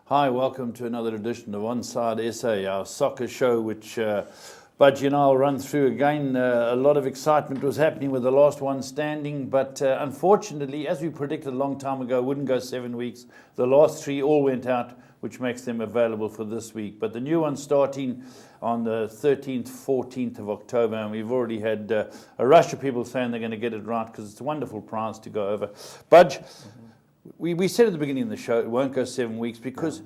Hi, welcome to another edition of Onside SA, our soccer show, which Budgie and I will run through again. A lot of excitement was happening with the last one standing, but unfortunately, as we predicted a long time ago, it wouldn't go 7 weeks. The last three all went out, which makes them available for this week. But the new one starting on the 13th, 14th of October, and we've already had a rush of people saying they're going to get it right because it's a wonderful prize to go over. Budge, we said at the beginning of the show it won't go 7 weeks because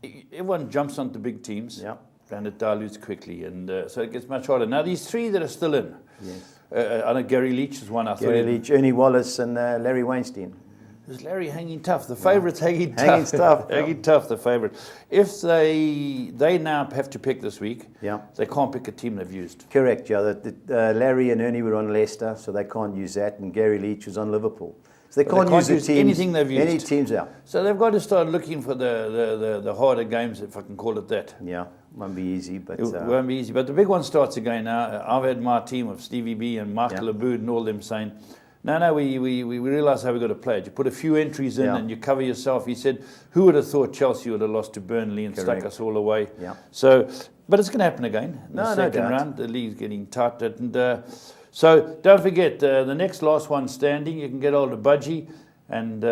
everyone jumps onto big teams. Yeah. And it dilutes quickly, and so it gets much harder. Now, these three that are still in, yes. I know Gary Leach is one. Gary Leach, Ernie Wallace, and Larry Weinstein. Is Larry hanging tough? The favourite's hanging tough. Hanging tough. Hanging tough, the favourite. If they now have to pick this week, they can't pick a team they've used. Correct, yeah. Larry and Ernie were on Leicester, so they can't use that, and Gary Leach was on Liverpool. So they can't use teams, anything they've used. Any teams out. So they've got to start looking for the harder games, if I can call it that. Yeah, won't be easy. But it won't be easy. But the big one starts again now. I've had my team of Stevie B and Michael Aboud and all them saying, no, we realise how we've got to play it. You put a few entries in and you cover yourself. He said, who would have thought Chelsea would have lost to Burnley and stuck us all away? Yeah. So, but it's going to happen again in the second round. The league's getting tight. And so don't forget, the next last one standing, you can get hold of Budgie. And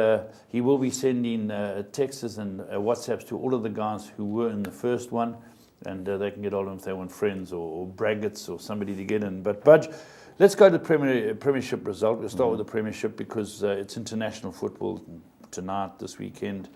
he will be sending texts and WhatsApps to all of the guys who were in the first one, and they can get hold of them if they want friends or braggots or somebody to get in. But Budge, let's go to the Premiership result. We'll start with the Premiership because it's international football tonight, this weekend.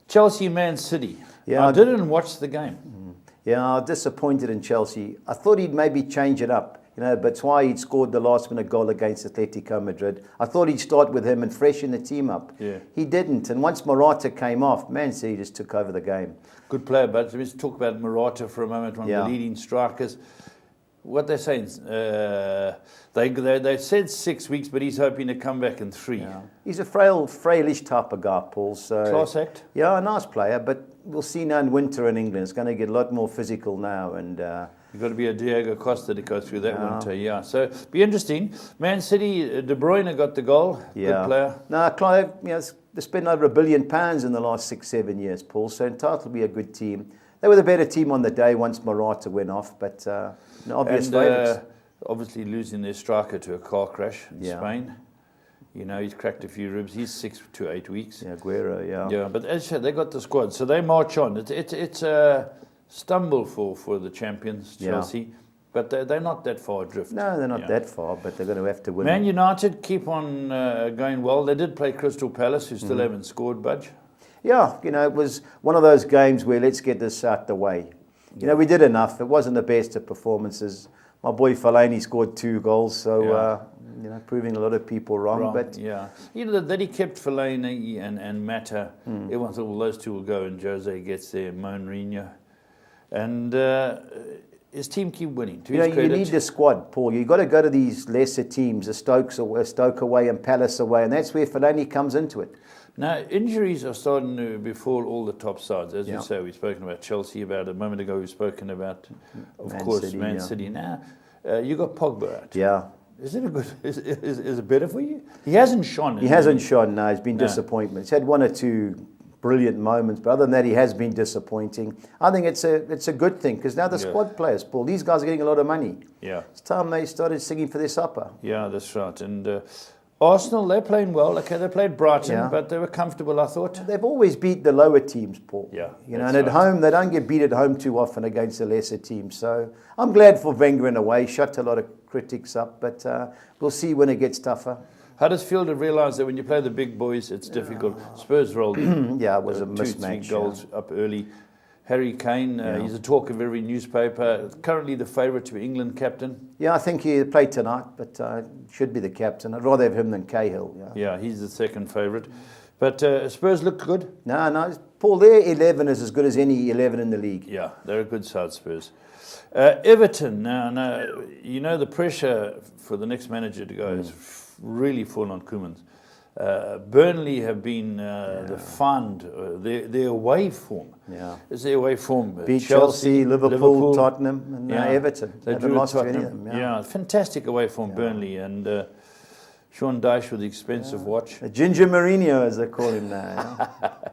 Chelsea, Man City. Yeah, I didn't watch the game. Yeah, I'm disappointed in Chelsea. I thought he'd maybe change it up. You know, but why he'd scored the last-minute goal against Atletico Madrid. I thought he'd start with him and freshen the team up. Yeah. He didn't. And once Morata came off, Man City just took over the game. Good player, but let's talk about Morata for a moment, one of the leading strikers. What they're saying, they said 6 weeks, but he's hoping to come back in 3. Yeah. He's a frailish type of guy, Paul. So, class act? Yeah, a nice player, but we'll see now in winter in England. It's going to get a lot more physical now. And you've got to be a Diego Costa to go through that winter, So, be interesting. Man City, De Bruyne got the goal. Good player. No, Clive, they spent over £1 billion in the last 6-7 years, Paul, so entitled to be a good team. They were the better team on the day once Morata went off, but obvious favourites. Obviously losing their striker to a car crash in Spain. You know, he's cracked a few ribs. He's 6 to 8 weeks. Yeah, Aguero, Yeah, but as I said, they got the squad, so they march on. It's a stumble for the champions, Chelsea. But they're not that far adrift. No, they're not that far, but they're going to have to win. Man United keep on going well. They did play Crystal Palace, who still haven't scored, Budge. Yeah, it was one of those games where let's get this out the way. We did enough. It wasn't the best of performances. My boy Fellaini scored 2 goals, so proving a lot of people wrong. But that he kept Fellaini and Mata. Everyone thought, well, those two will go, and Jose gets there, Mourinho, and his team keep winning. To his credit. You need the squad, Paul. You've got to go to these lesser teams, the Stoke away and Palace away, and that's where Fellaini comes into it. Now, injuries are starting to befall all the top sides. As you say, we've spoken about Chelsea about a moment ago. We've spoken about, Man City. Now, you got Pogba out. Yeah. Is it a good? Is it better for you? He hasn't shone. He hasn't shone. No, he's been disappointment. He's had 1 or 2 brilliant moments, but other than that, he has been disappointing. I think it's a good thing because now the squad players, Paul, these guys are getting a lot of money. Yeah. It's time they started singing for their supper. Yeah, that's right. And Arsenal, they're playing well. Okay, they played Brighton, but they were comfortable, I thought. They've always beat the lower teams, Paul. Yeah. And at home, they don't get beat at home too often against the lesser teams. So I'm glad for Wenger in a way. Shut a lot of critics up, but we'll see when it gets tougher. Huddersfield have realised that when you play the big boys, it's difficult. Spurs rolled in. It was a mismatch. 2-3 goals up early. Harry Kane, he's a talk of every newspaper. Currently the favourite to be England captain. Yeah, I think he'll play tonight, but should be the captain. I'd rather have him than Cahill. Yeah, he's the second favourite. But Spurs look good. No, Paul, their 11 is as good as any 11 in the league. Yeah, they're a good side, Spurs. Everton, now, the pressure for the next manager to go is really full on Koeman's. Burnley have been the fund, their away form. Yeah. It's their away form. Beat Chelsea, Liverpool, Tottenham, and Everton. They haven't drew lost to any Tottenham. of them. Fantastic away form, Burnley. And Sean Dyche with the expensive watch. Ginger Mourinho, as they call him now.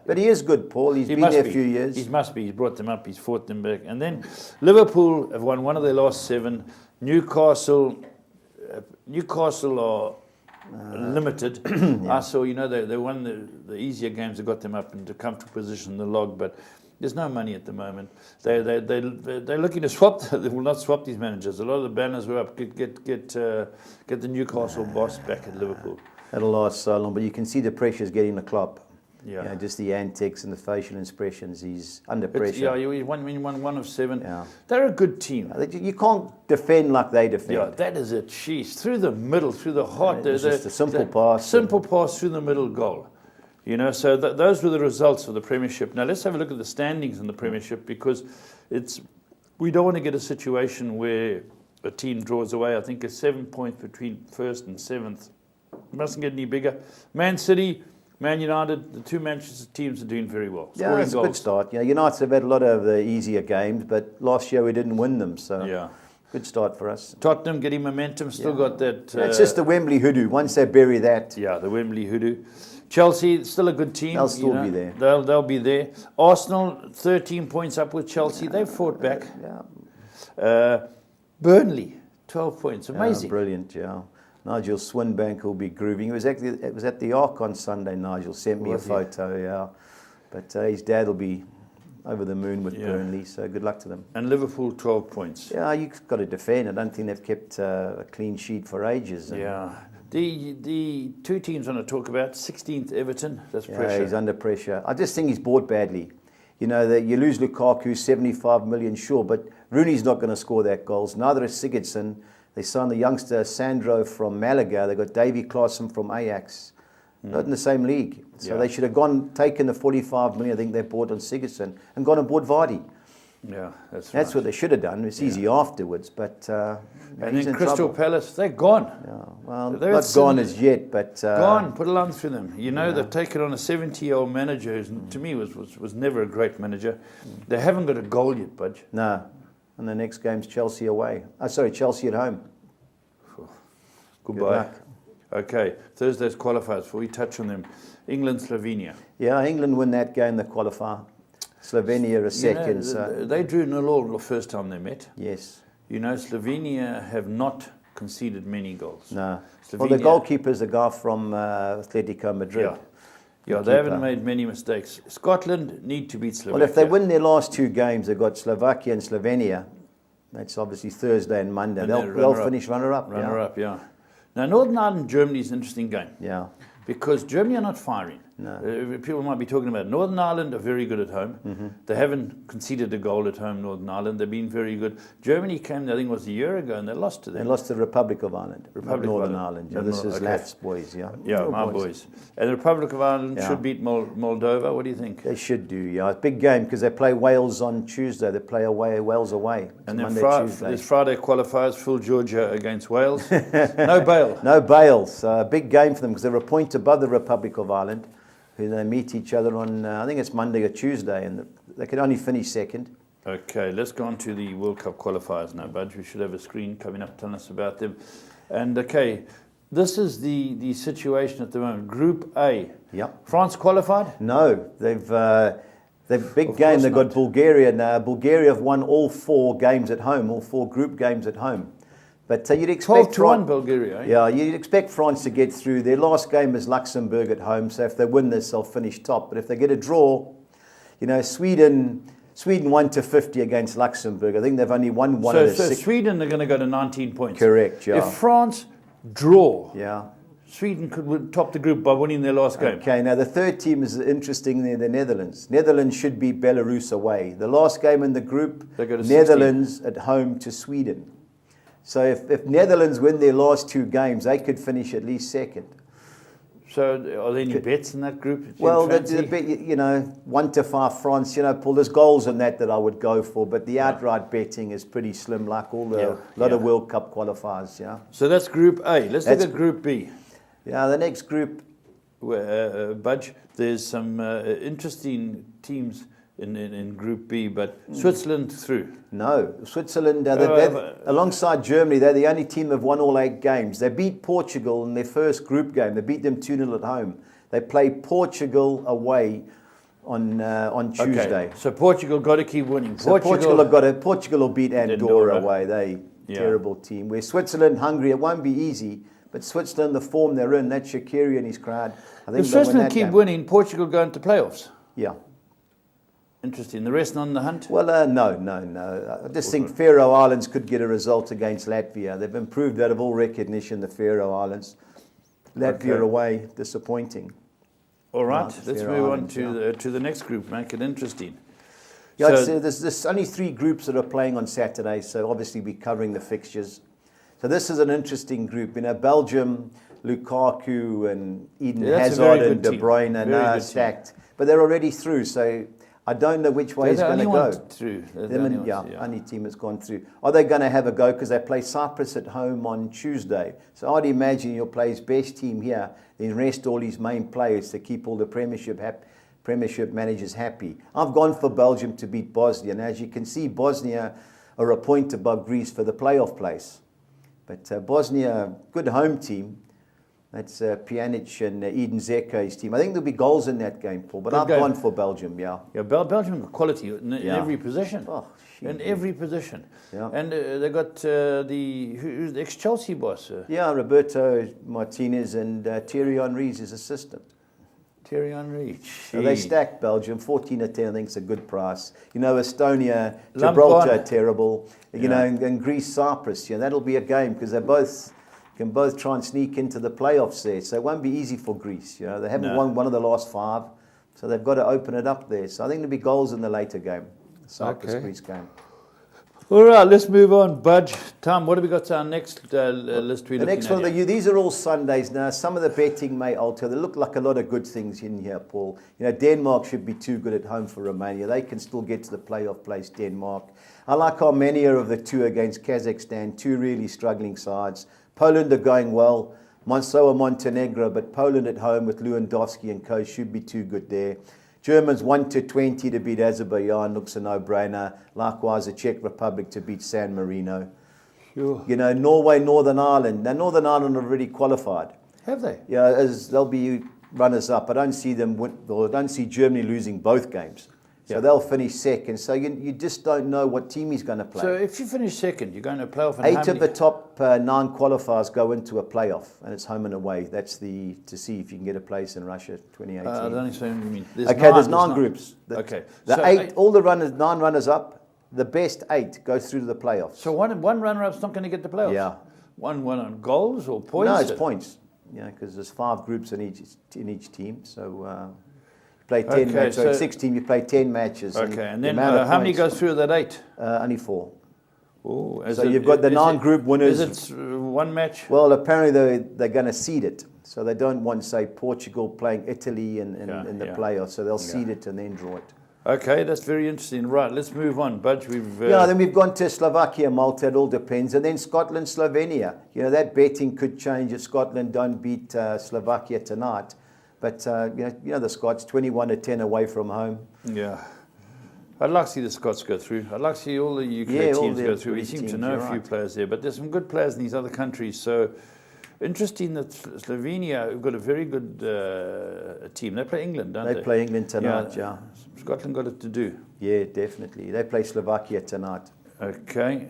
But he is good, Paul. He's been there a few years. He must be. He's brought them up. He's fought them back. And then Liverpool have won one of their last 7. Newcastle are limited. I saw, they won the easier games that got them up into comfortable position in the log, but there's no money at the moment. They're looking to swap. They will not swap these managers. A lot of the banners were up. Get the Newcastle boss back at Liverpool. That'll last so long, but you can see the pressure's getting the Klopp. Yeah. Just the antics and the facial expressions. He's under pressure. He won 1 of 7. Yeah. They're a good team. You can't defend like they defend. Yeah, that is it. Jeez, through the middle, through the heart. It's just a simple pass. Simple pass through the middle goal. So those were the results of the Premiership. Now let's have a look at the standings in the Premiership, because we don't want to get a situation where a team draws away. I think it's 7 points between 1st and 7th. It mustn't get any bigger. Man City, Man United, the 2 Manchester teams are doing very well. Yeah, it's a good start. United have had a lot of the easier games, but last year we didn't win them, so yeah. Good start for us. Tottenham getting momentum, still got that. It's just the Wembley hoodoo. Once they bury that. Yeah, the Wembley hoodoo. Chelsea, still a good team. They'll still be there. They'll be there. Arsenal, 13 points up with Chelsea. They've fought back. Yeah. Burnley, 12 points. Amazing. Brilliant, yeah. Nigel Swinbank will be grooving. It was at the Ark on Sunday. Nigel sent me a photo, yeah. But his dad will be over the moon with Burnley, so good luck to them. And Liverpool, 12 points. Yeah, you've got to defend. I don't think they've kept a clean sheet for ages. Yeah. The 2 teams I want to talk about, 16th Everton, that's pressure. Yeah, he's under pressure. I just think he's bought badly. You lose Lukaku, 75 million, sure, but Rooney's not going to score that goals. Neither is Sigurdsson. They signed the youngster Sandro from Malaga. They got Davy Klaassen from Ajax. Not in the same league. So they should have taken the 45 million I think they bought on Sigurdsson and gone and bought Vardy. Yeah, that's right. That's what they should have done. It's easy afterwards, but and then Crystal Palace, they're gone. Yeah, well, not gone as yet, but gone. Put a line through them. They've taken on a 70-year-old manager who, to me, was never a great manager. They haven't got a goal yet, Budge. No, and the next game's Chelsea away. Chelsea at home. Goodbye. Good luck. Okay, Thursday's qualifiers. Before we touch on them, England, Slovenia. Yeah, England win that game. They qualify. Slovenia a second. They drew 0-0 the first time they met. Yes. Slovenia have not conceded many goals. No. Well, the goalkeeper's the guy from Atletico Madrid. Yeah, they haven't made many mistakes. Scotland need to beat Slovakia. Well, if they win their last 2 games, they've got Slovakia and Slovenia. That's obviously Thursday and Monday. And they'll finish runner-up. Runner-up, yeah. Now, Northern Ireland, Germany is an interesting game. Yeah. Because Germany are not firing. No. People might be talking about Northern Ireland are very good at home. Mm-hmm. They haven't conceded a goal at home, Northern Ireland. They've been very good. Germany came, I think it was a year ago, and they lost to them. They lost to the Republic of Ireland. Northern Ireland. Yeah, this is Laf's boys, yeah. Yeah, my boys. And the Republic of Ireland should beat Moldova. What do you think? They should do, yeah. It's a big game because they play Wales on Tuesday. They play Wales away. And then there's Friday qualifiers, full Georgia against Wales. No bail. No bail. So a big game for them because they're a point above the Republic of Ireland. Who they meet each other on, I think it's Monday or Tuesday, and they can only finish second. Okay, let's go on to the World Cup qualifiers now, Budge. We should have a screen coming up telling us about them. And okay, this is the situation at the moment. Group A. Yep. France qualified? No, they've big game. They've got Bulgaria now. Bulgaria have won all 4 games at home, all 4 group games at home. But you'd expect 12-1 Bulgaria. Eh? Yeah, you'd expect France to get through. Their last game is Luxembourg at home, so if they win this, they'll finish top. But if they get a draw, Sweden 1 to 50 against Luxembourg. I think they've only won one of the 6. So Sweden are going to go to 19 points. Correct. Yeah. If France draw, Sweden could top the group by winning their last game. Okay, now the third team is interesting there, the Netherlands. Netherlands should beat Belarus away. The last game in the group, Netherlands at home to Sweden. So if Netherlands win their last 2 games, they could finish at least second. So are there any bets in that group? Well, the bet, 1 to 5 France, Paul, there's goals in that I would go for, but the outright betting is pretty slim, like a lot of World Cup qualifiers, yeah. So that's Group A. Let's look at Group B. Yeah, the next group. Budge, there's some interesting teams in Group B, but Switzerland through. No, Switzerland, alongside Germany, they're the only team that have won all 8 games. They beat Portugal in their first group game. They beat them 2-0 at home. They play Portugal away on Tuesday. Okay. So Portugal got to keep winning. So Portugal will beat Andorra away. They terrible team. Where Switzerland, Hungary, it won't be easy. But Switzerland, the form they're in, that Shaqiri and his crowd. I think if Switzerland keep winning, Portugal go into playoffs. Yeah. Interesting. The rest not on the hunt? Well, no. I just think Faroe Islands could get a result against Latvia. They've improved out of all recognition, the Faroe Islands. Latvia away, disappointing. All right, let's move on to the next group, make it interesting. Yeah, so there's only 3 groups that are playing on Saturday, so obviously we're covering the fixtures. So this is an interesting group. You know, Belgium, Lukaku and Eden Hazard and De Bruyne are now stacked. But they're already through, so I don't know which way it's going to go. Only team that's gone through. Are they going to have a go? Because they play Cyprus at home on Tuesday. So I'd imagine you'll play his best team here, then rest all his main players to keep all the Premiership managers happy. I've gone for Belgium to beat Bosnia. And as you can see, Bosnia are a point above Greece for the playoff place. But Bosnia, good home team. That's Pjanic and Eden Zeko's team. I think there'll be goals in that game, Paul. But I've gone for Belgium, Yeah, Belgium got quality in every position. Oh, in every position. Yeah. And they got the ex-Chelsea boss. Roberto Martinez and Thierry Henry's his assistant. Thierry Henry. So they stacked Belgium, 14-10, I think it's a good price. You know, Estonia, Gibraltar, terrible. You know, and Greece, Cyprus, that'll be a game because they can both try and sneak into the playoffs there. So it won't be easy for Greece. You know, they haven't won one of the last 5, so they've got to open it up there. So I think there'll be goals in the later game, the Cyprus-Greece game. All right, let's move on, Budge. Tom, what have we got to our next list? The next one, these are all Sundays now. Some of the betting may alter. They look like a lot of good things in here, Paul. You know, Denmark should be too good at home for Romania. They can still get to the playoff place, Denmark. I like Armenia of the 2 against Kazakhstan, 2 really struggling sides. Poland are going well. Montenegro, but Poland at home with Lewandowski and co should be too good there. Germans 1-20 to beat Azerbaijan, looks a no-brainer. Likewise, the Czech Republic to beat San Marino. Sure. You know, Norway, Northern Ireland. Now, Northern Ireland have already qualified. Have they? Yeah, as they'll be runners-up. I don't see them I don't see Germany losing both games. So they'll finish second. So you just don't know what team he's going to play. So if you finish second, you're going to play off. 8 of the top 9 qualifiers go into a playoff, and it's home and away. That's to see if you can get a place in Russia 2018. I don't understand what you mean. There's 9 groups. All the 9 runners up, the best 8 go through to the playoffs. So one runner-up's not going to get the playoffs? Yeah. One on goals or points? No, it's points. Yeah, because there's 5 groups in each team. So play 10 matches. So 6 teams, you play 10 matches. Okay, and then how many goes through that 8? Only 4. Oh, so you've got the 9 group winners. Is it one match? Well, apparently they're going to seed it. So they don't want, say, Portugal playing Italy in the playoffs. So they'll seed it and then draw it. Okay, that's very interesting. Right, let's move on, Budge. Then we've gone to Slovakia, Malta. It all depends. And then Scotland, Slovenia. You know, that betting could change if Scotland don't beat Slovakia tonight. But, you know the Scots, 21-10 away from home. Yeah. I'd like to see the Scots go through. I'd like to see all the UK teams go through. We seem to know a few players there, but there's some good players in these other countries. So interesting that Slovenia have got a very good team. They play England, don't they? They play England tonight, yeah. Scotland got it to do. Yeah, definitely. They play Slovakia tonight. Okay.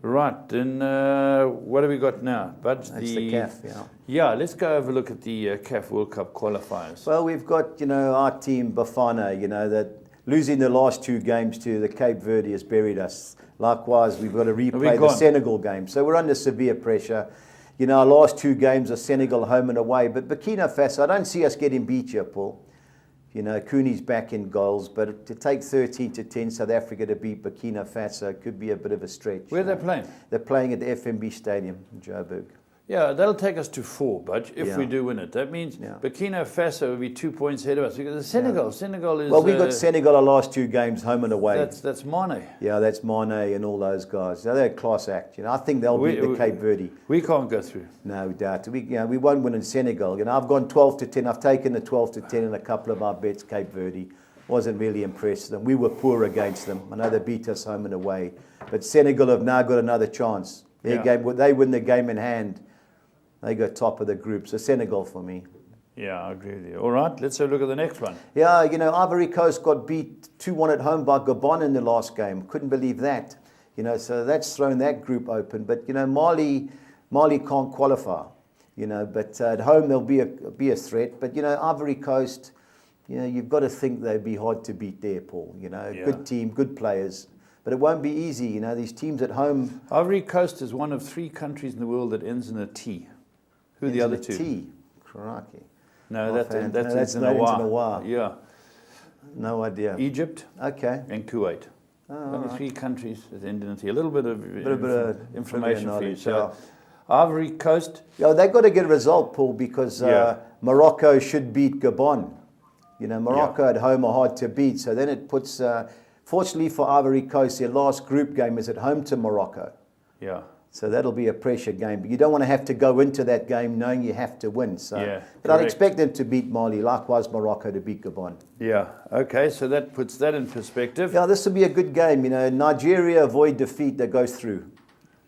Right, then what have we got now? That's the CAF, Yeah, let's go have a look at the CAF World Cup qualifiers. Well, we've got, our team, Bafana, that losing the last 2 games to the Cape Verde has buried us. Likewise, we've got to replay the Senegal game. So we're under severe pressure. Our last 2 games are Senegal home and away. But Burkina Faso, I don't see us getting beat here, Paul. Cooney's back in goals, but to take 13-10 South Africa to beat Burkina Faso could be a bit of a stretch. Where are they playing? They're playing at the FNB Stadium in Joburg. Yeah, that'll take us to 4, Budge, if we do win it. That means Burkina Faso will be 2 points ahead of us. Because Senegal is... Well, we got Senegal our last 2 games home and away. That's Mane. Yeah, that's Mane and all those guys. They're a class act. I think they'll beat the Cape Verde. We can't go through. No doubt. We won't win in Senegal. I've gone 12-10. I've taken the 12-10 in a couple of our bets, Cape Verde. wasn't really impressed with them. We were poor against them. I know they beat us home and away. But Senegal have now got another chance. Their game, they win the game in hand, they go top of the group. So Senegal for me. Yeah, I agree with you. All right, let's have a look at the next one. Yeah, you know, Ivory Coast got beat 2-1 at home by Gabon in the last game. Couldn't believe that. You know, so that's thrown that group open. But, you know, Mali can't qualify. You know, but at home they'll be a threat. But, you know, Ivory Coast, you know, you've got to think they'd be hard to beat there, Paul. You know, good team, good players. But it won't be easy, you know, these teams at home. Ivory Coast is one of 3 countries in the world that ends in a T. Who are the other 2? T. Crikey. No, that's in Nawar. Yeah. No idea. Egypt. Okay. And Kuwait. Only 3 countries that end in a T. A little bit of information for you. So, Ivory Coast. Yeah, they've got to get a result, Paul, because Morocco should beat Gabon. You know, Morocco at home are hard to beat. So then it puts... fortunately for Ivory Coast, their last group game is at home to Morocco. Yeah. So that'll be a pressure game. But you don't want to have to go into that game knowing you have to win. So, but I'd expect them to beat Mali, likewise Morocco to beat Gabon. Yeah, okay, so that puts that in perspective. Yeah, this will be a good game. You know, Nigeria avoid defeat, that goes through.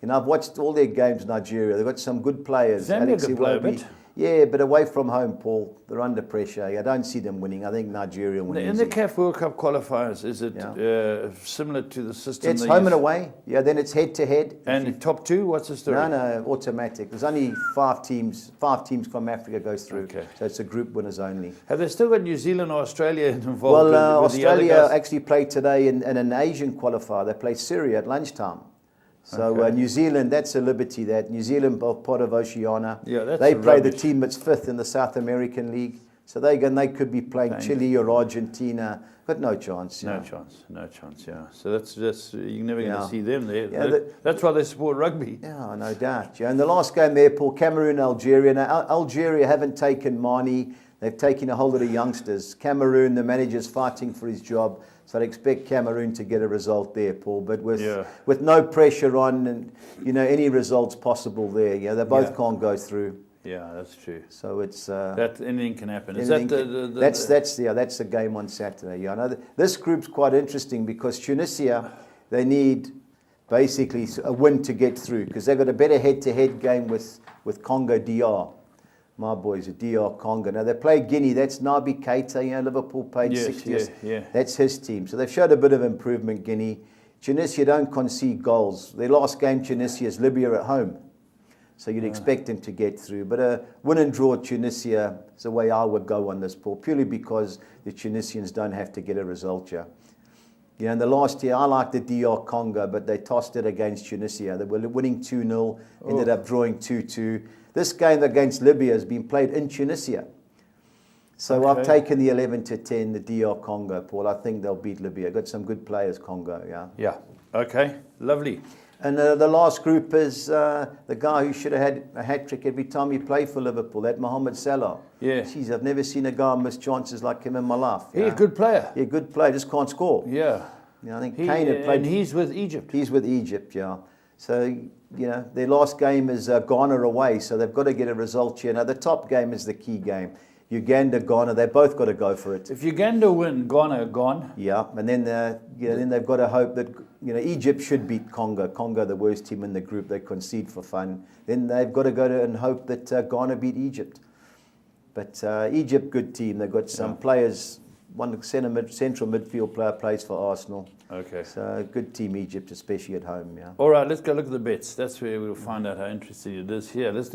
You know, I've watched all their games, Nigeria. They've got some good players. Zambia could play a bit. Yeah, but away from home, Paul, they're under pressure. I don't see them winning. I think Nigeria will win. In the CAF World Cup qualifiers, is it similar to the system? It's home and away. Yeah, then it's head-to-head. And top 2, what's the story? No, automatic. There's only 5 teams. 5 teams from Africa goes through. Okay. So it's a group winners only. Have they still got New Zealand or Australia involved? Well, with Australia actually played today in an Asian qualifier. They play Syria at lunchtime. So New Zealand, that's a liberty. That New Zealand, part of Oceania. Yeah, they play the team that's 5th in the South American League. So they could be playing Chile or Argentina, but no chance. No chance. Yeah. So that's you're never going to see them there. Yeah, that's why they support rugby. Yeah, no doubt. Yeah, and the last game there, Paul, Cameroon, Algeria. Now Algeria haven't taken Mane. They've taken a whole lot of youngsters. Cameroon, the manager's fighting for his job. So I'd expect Cameroon to get a result there, Paul. But with no pressure on, and you know, any results possible there. Yeah, they both can't go through. Yeah, that's true. So it's that anything can happen. Is that that's the game on Saturday? Yeah, I know this group's quite interesting because Tunisia, they need basically a win to get through because they've got a better head-to-head game with Congo DR. My boys are DR Congo. Now they play Guinea. That's Naby Keita. You know, Liverpool paid 60th. Yeah. That's his team. So they've showed a bit of improvement. Guinea, Tunisia don't concede goals. Their last game, Tunisia, is Libya at home. So you'd expect them to get through. But a win and draw Tunisia is the way I would go on this, Paul, purely because the Tunisians don't have to get a result here. You know, in the last year, I liked the DR Congo, but they tossed it against Tunisia. They were winning 2-0, ended up drawing 2-2. This game against Libya has been played in Tunisia. So I've taken the 11-10, the DR Congo, Paul. I think they'll beat Libya. Got some good players, Congo, Yeah, okay, lovely. And the last group is the guy who should have had a hat-trick every time he played for Liverpool, that Mohamed Salah. Yeah. Jeez, I've never seen a guy miss chances like him in my life. He's a good player. Yeah, good player, just can't score. Yeah. You know, I think Kane had played... And he's with Egypt. He's with Egypt, yeah. So, you know, their last game is Ghana away, so they've got to get a result here. Now, the top game is the key game. Uganda, Ghana, they both got to go for it. If Uganda win, Ghana are gone. Yeah, and then then they've got to hope that Egypt should beat Congo. Congo, the worst team in the group, they concede for fun. Then they've got to go and hope that Ghana beat Egypt. But Egypt, good team. They've got some players. One central midfield player plays for Arsenal. Okay. So good team, Egypt, especially at home. Yeah. All right, let's go look at the bets. That's where we'll find out how interesting it is. Here, let's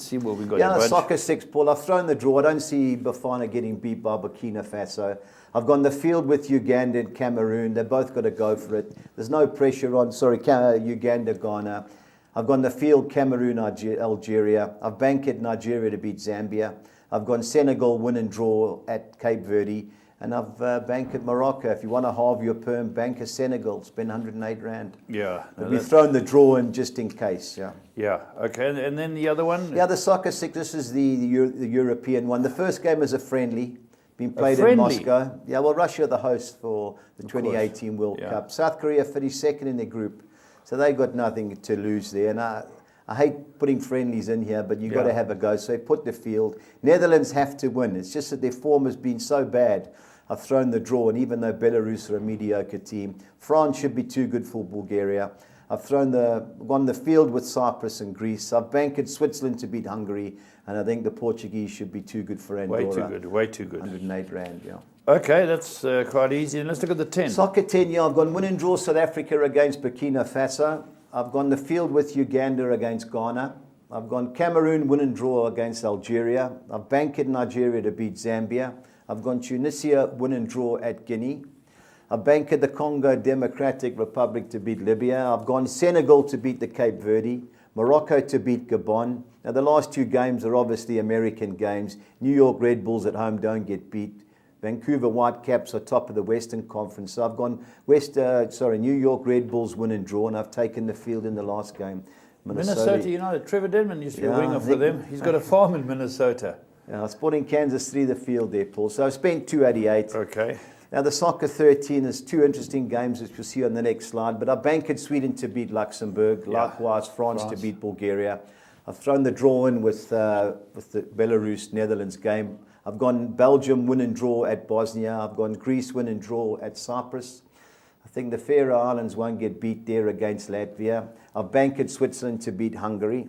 see what we got. Yeah, soccer 6, Paul. I've thrown the draw. I don't see Bafana getting beat by Burkina Faso. I've gone the field with Uganda and Cameroon. They've both got to go for it. There's no pressure on. Uganda, Ghana. I've gone the field Cameroon, Algeria. I've banked Nigeria to beat Zambia. I've gone Senegal win and draw at Cape Verde. And I've banked Morocco. If you want to halve your perm, bank a Senegal. Spend 108 Rand. Yeah. We've thrown the draw in just in case. Yeah. Yeah. Okay. And then the other one? Yeah, the soccer 6. This is the European one. The first game is a friendly. Been played in Moscow. Yeah, well, Russia are the host for the 2018 World Cup. South Korea finished second in their group. So they got nothing to lose there. And I hate putting friendlies in here, but you've got to have a go. So they put the field. Netherlands have to win. It's just that their form has been so bad I've thrown the draw, and even though Belarus are a mediocre team, France should be too good for Bulgaria. I've gone the field with Cyprus and Greece. I've banked Switzerland to beat Hungary, and I think the Portuguese should be too good for Andorra. Way too good, way too good. 108 rand, yeah. Okay, that's quite easy. And let's look at the 10. Soccer 10, yeah, I've gone win and draw South Africa against Burkina Faso. I've gone the field with Uganda against Ghana. I've gone Cameroon win and draw against Algeria. I've banked Nigeria to beat Zambia. I've gone Tunisia win and draw at Guinea. I've banked the Congo Democratic Republic to beat Libya. I've gone Senegal to beat the Cape Verde. Morocco to beat Gabon. Now the last two games are obviously American games. New York Red Bulls at home don't get beat. Vancouver Whitecaps are top of the Western Conference. So I've gone New York Red Bulls win and draw, and I've taken the field in the last game. Minnesota United. Trevor Denman used to be a winger for them. He's got a farm in Minnesota. Yeah, Sporting Kansas 3 the field there, Paul. So I've spent 288. Okay. Now the soccer 13, there's two interesting games which we'll see on the next slide. But I've banked Sweden to beat Luxembourg. Yeah. Likewise, France to beat Bulgaria. I've thrown the draw in with the Belarus-Netherlands game. I've gone Belgium win and draw at Bosnia. I've gone Greece win and draw at Cyprus. I think the Faroe Islands won't get beat there against Latvia. I've banked Switzerland to beat Hungary.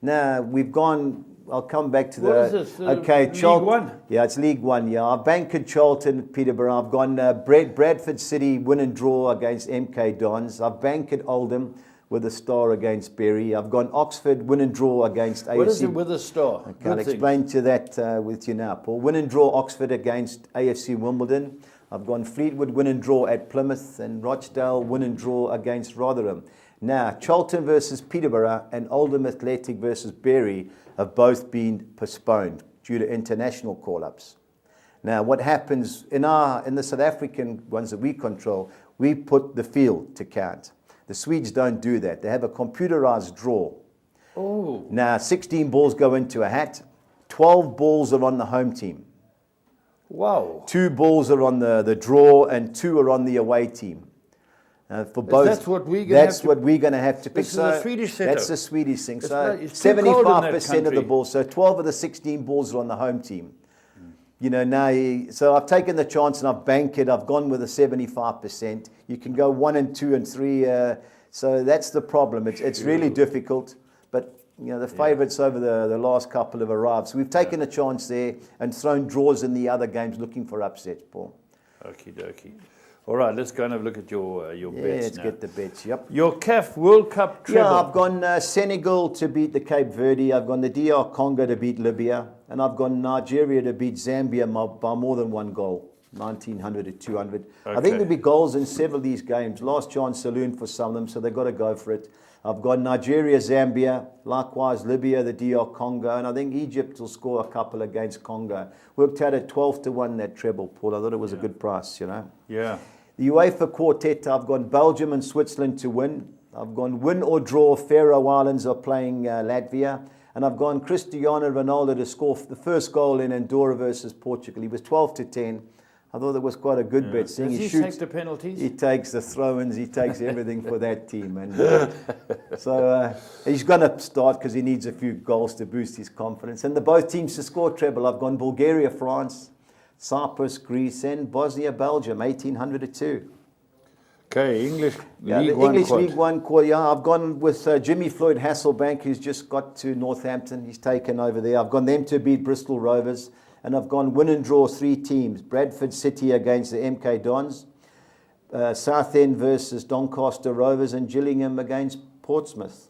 Now, we've gone... I'll come back to What is this? Okay, League One? Yeah, it's League One, yeah. I've banked Charlton, Peterborough. I've gone Bradford City win and draw against MK Dons. I've banked Oldham with a star against Bury. I've gone Oxford win and draw against AFC. What is it with a star? Okay, I'll explain to that with you now, Paul. Win and draw Oxford against AFC Wimbledon. I've gone Fleetwood win and draw at Plymouth, and Rochdale win and draw against Rotherham. Now, Charlton versus Peterborough and Oldham Athletic versus Bury have both been postponed due to international call-ups. Now, what happens in the South African ones that we control, we put the field to count. The Swedes don't do that. They have a computerized draw. Oh. Now, 16 balls go into a hat. 12 balls are on the home team. Wow. 2 balls are on the draw, and 2 are on the away team. For both, that's what we're going to have to pick. This is the Swedish setup. That's the Swedish thing. It's so it's 75% of the balls. So 12 of the 16 balls are on the home team. You know, now, so I've taken the chance and I've banked it. I've gone with a 75%. You can go 1 and 2 and 3. So that's the problem. It's really difficult. But, you know, the favourites over the last couple have arrived. So we've taken a chance there and thrown draws in the other games looking for upsets, Paul. Okie dokie. All right, let's go and have a look at your bets let's now. get the bets, yep. Your CAF World Cup treble. Yeah, I've gone Senegal to beat the Cape Verde. I've gone the DR Congo to beat Libya. And I've gone Nigeria to beat Zambia by more than 1 goal, 1900 to 200. Okay. I think there'll be goals in several of these games. Last chance saloon for some of them, so they've got to go for it. I've got Nigeria, Zambia, likewise Libya, the DR Congo, and I think Egypt will score a couple against Congo. Worked out at 12 to 1 that treble, Paul. I thought it was a good price, you know. Yeah. The UEFA quartet, I've gone Belgium and Switzerland to win. I've gone win or draw. Faroe Islands are playing Latvia. And I've gone Cristiano Ronaldo to score the first goal in Andorra versus Portugal. He was 12 to 10. I thought that was quite a good bet. Does he shoots, take the penalties? He takes the throw-ins. He takes everything for that team. And so he's going to start because he needs a few goals to boost his confidence. And both teams to score treble. I've gone Bulgaria, France, Cyprus, Greece, and Bosnia, Belgium, 1800 to 2. Okay, English League One quad. Yeah, I've gone with Jimmy Floyd Hasselbank, who's just got to Northampton. He's taken over there. I've gone them to beat Bristol Rovers. And I've gone win and draw 3 teams. Bradford City against the MK Dons. Southend versus Doncaster Rovers. And Gillingham against Portsmouth.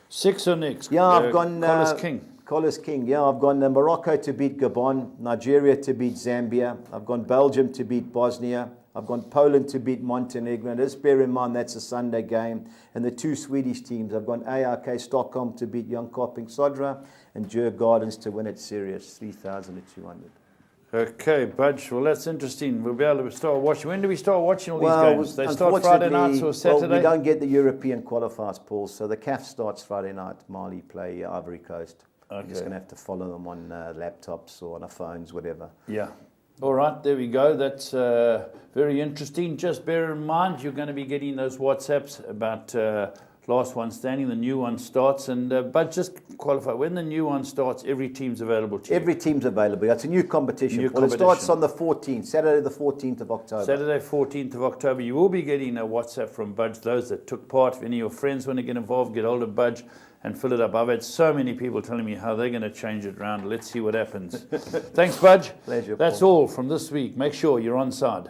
6 or next? Yeah, I've gone... Collis King. Collis King, yeah. I've gone Morocco to beat Gabon. Nigeria to beat Zambia. I've gone Belgium to beat Bosnia. I've gone Poland to beat Montenegro. And just bear in mind that's a Sunday game. And the 2 Swedish teams, I've gone ARK Stockholm to beat Jönköping Södra and Djurgårdens to win at Sirius, 3,200. Okay, Budge. Well, that's interesting. We'll be able to start watching. When do we start watching all these games? They start Friday nights or Saturday? Well, we don't get the European qualifiers, Paul. So the CAF starts Friday night. Mali play Ivory Coast. Okay. We're just going to have to follow them on laptops or on our phones, whatever. Yeah. All right, there we go. That's very interesting. Just bear in mind, you're going to be getting those WhatsApps about last one standing. The new one starts, and but just qualify. When the new one starts, every team's available to you. Every team's available. It's a new competition. It starts on the 14th, Saturday the 14th of October. Saturday 14th of October. You will be getting a WhatsApp from Budge. Those that took part, if any of your friends want to get involved, get hold of Budge and fill it up. I've had so many people telling me how they're going to change it around. Let's see what happens. Thanks, Budge. Pleasure. That's all from this week. Make sure you're on side.